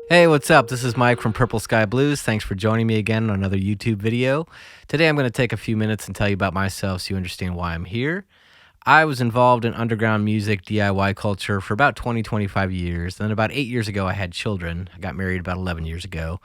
Hey, what's up? This is Mike from Purple Sky Blues. Thanks for joining me again on another YouTube video. Today I'm going to take a few minutes and tell you about myself so you understand why I'm here. I was involved in underground music DIY culture for about 25 years. Then about 8 years ago, I had children. I got married about 11 years ago.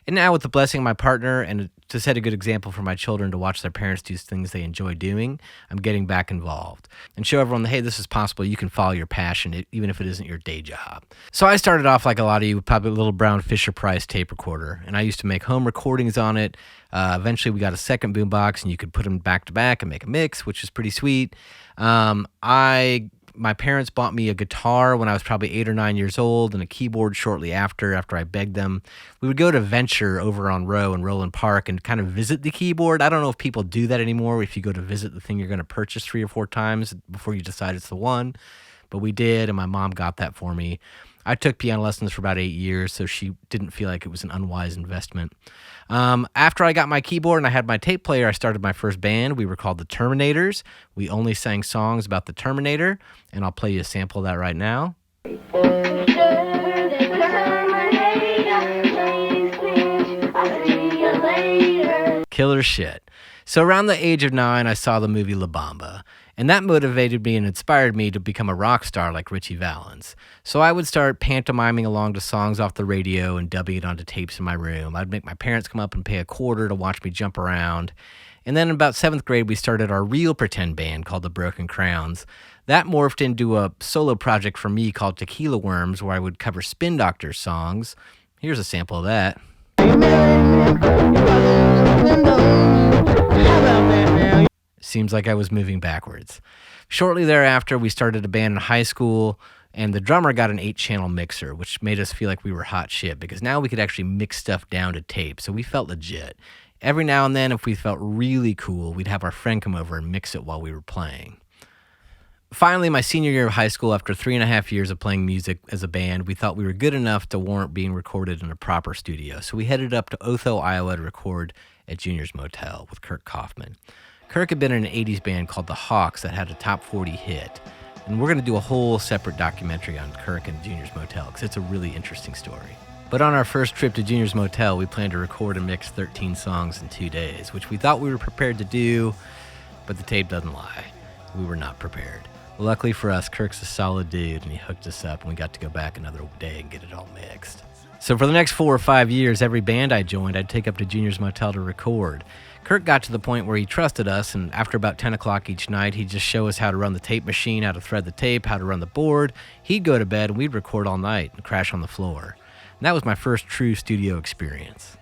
And now with the blessing of my partner and to set a good example for my children to watch their parents do things they enjoy doing, I'm getting back involved and show everyone that, hey, this is possible. You can follow your passion even if it isn't your day job. So I started off like a lot of you with probably a little brown Fisher-Price tape recorder, and I used to make home recordings on it. Eventually we got a second boombox, and you could put them back to back and make a mix, which is pretty sweet. My parents bought me a guitar when I was probably 8 or 9 years old and a keyboard shortly after I begged them. We would go to Venture over on Row in Roland Park and kind of visit the keyboard. I don't know if people do that anymore, if you go to visit the thing you're going to purchase 3 or 4 times before you decide it's the one. But we did, and my mom got that for me. I took piano lessons for about 8 years, so she didn't feel like it was an unwise investment. After I got my keyboard and I had my tape player, I started my first band. We were called the Terminators. We only sang songs about the Terminator, and I'll play you a sample of that right now. Killer shit. So around the age of 9, I saw the movie La Bamba, and that motivated me and inspired me to become a rock star like Richie Valens. So I would start pantomiming along to songs off the radio and dubbing it onto tapes in my room. I'd make my parents come up and pay a quarter to watch me jump around. And then in about 7th grade, we started our real pretend band called the Broken Crowns. That morphed into a solo project for me called Tequila Worms, where I would cover Spin Doctors songs. Here's a sample of that. Seems like I was moving backwards. Shortly thereafter, we started a band in high school, and the drummer got an 8-channel mixer, which made us feel like we were hot shit because now we could actually mix stuff down to tape, so we felt legit. Every now and then, if we felt really cool, we'd have our friend come over and mix it while we were playing. Finally, my senior year of high school, after 3.5 years of playing music as a band, we thought we were good enough to warrant being recorded in a proper studio, so we headed up to Otho, Iowa to record at Junior's Motel with Kirk Kaufman. Kirk had been in an 80s band called the Hawks that had a top 40 hit, and we're going to do a whole separate documentary on Kirk and Junior's Motel because it's a really interesting story. But on our first trip to Junior's Motel, we planned to record and mix 13 songs in 2 days, which we thought we were prepared to do, but the tape doesn't lie. We were not prepared. Luckily for us, Kirk's a solid dude, and he hooked us up, and we got to go back another day and get it all mixed. So for the next 4 or 5 years, every band I joined, I'd take up to Junior's Motel to record. Kirk got to the point where he trusted us, and after about 10 o'clock each night, he'd just show us how to run the tape machine, how to thread the tape, how to run the board. He'd go to bed, and we'd record all night and crash on the floor. And that was my first true studio experience.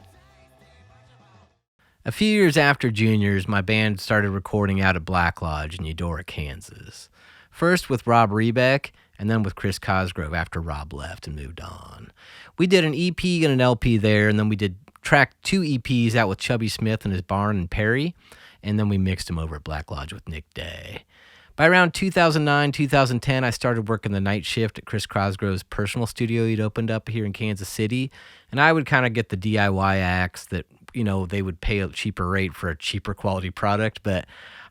A few years after Junior's, my band started recording out at Black Lodge in Eudora, Kansas. First with Rob Rebeck, and then with Chris Cosgrove after Rob left and moved on. We did an EP and an LP there, and then we did tracked 2 EPs out with Chubby Smith and his barn in Perry, and then we mixed them over at Black Lodge with Nick Day. By around 2009, 2010, I started working the night shift at Chris Cosgrove's personal studio he'd opened up here in Kansas City, and I would kind of get the DIY acts that, they would pay a cheaper rate for a cheaper quality product, but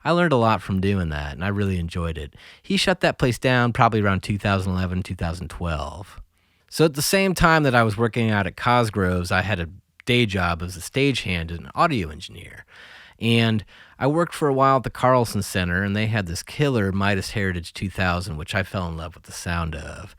I learned a lot from doing that, and I really enjoyed it. He shut that place down probably around 2011, 2012. So at the same time that I was working out at Cosgrove's, I had a day job as a stagehand and an audio engineer. And I worked for a while at the Carlson Center, and they had this killer Midas Heritage 2000, which I fell in love with the sound of.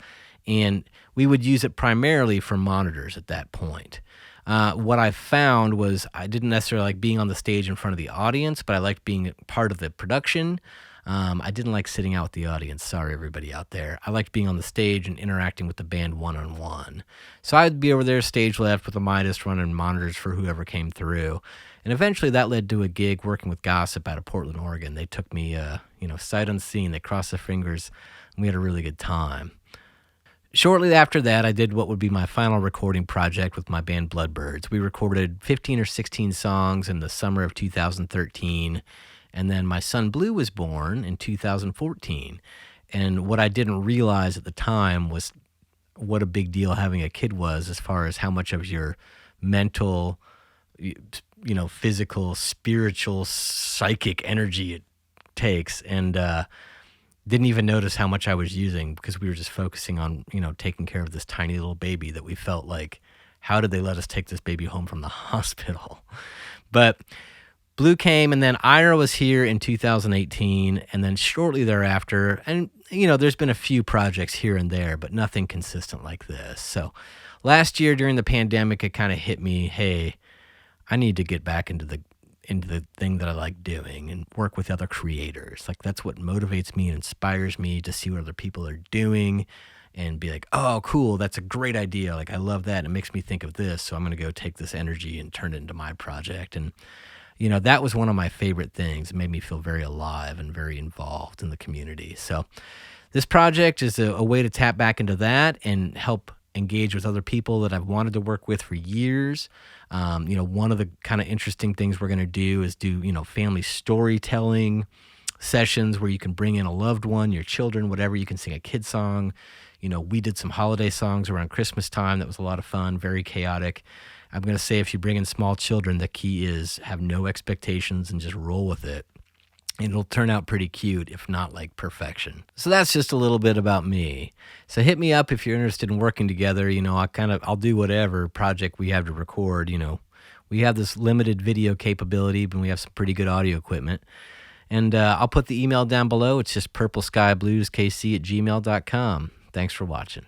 And we would use it primarily for monitors at that point. What I found was I didn't necessarily like being on the stage in front of the audience, but I liked being part of the production. I didn't like sitting out with the audience. Sorry, everybody out there. I liked being on the stage and interacting with the band one-on-one. So I'd be over there stage left with a Midas running monitors for whoever came through. And eventually that led to a gig working with Gossip out of Portland, Oregon. They took me, sight unseen. They crossed their fingers, and we had a really good time. Shortly after that, I did what would be my final recording project with my band Bloodbirds. We recorded 15 or 16 songs in the summer of 2013, and then my son Blue was born in 2014. And what I didn't realize at the time was what a big deal having a kid was as far as how much of your mental, physical, spiritual, psychic energy it takes. And didn't even notice how much I was using because we were just focusing on, taking care of this tiny little baby that we felt like how did they let us take this baby home from the hospital? But Blue came, and then Ira was here in 2018, and then shortly thereafter, and there's been a few projects here and there, but nothing consistent like this. So last year during the pandemic, it kind of hit me, hey, I need to get back into the thing that I like doing and work with other creators. Like, that's what motivates me and inspires me, to see what other people are doing and be like, oh, cool, that's a great idea. Like, I love that. It makes me think of this. So I'm going to go take this energy and turn it into my project. And that was one of my favorite things. It made me feel very alive and very involved in the community. So this project is a way to tap back into that and help engage with other people that I've wanted to work with for years. One of the kind of interesting things we're going to do is do, family storytelling sessions where you can bring in a loved one, your children, whatever. You can sing a kid song. We did some holiday songs around Christmas time. That was a lot of fun, very chaotic. I'm going to say, if you bring in small children, the key is have no expectations and just roll with it. And it'll turn out pretty cute, if not like perfection. So that's just a little bit about me. So hit me up if you're interested in working together. I'll do whatever project we have to record. We have this limited video capability, but we have some pretty good audio equipment. And I'll put the email down below. It's just purpleskyblueskc@gmail.com. Thanks for watching.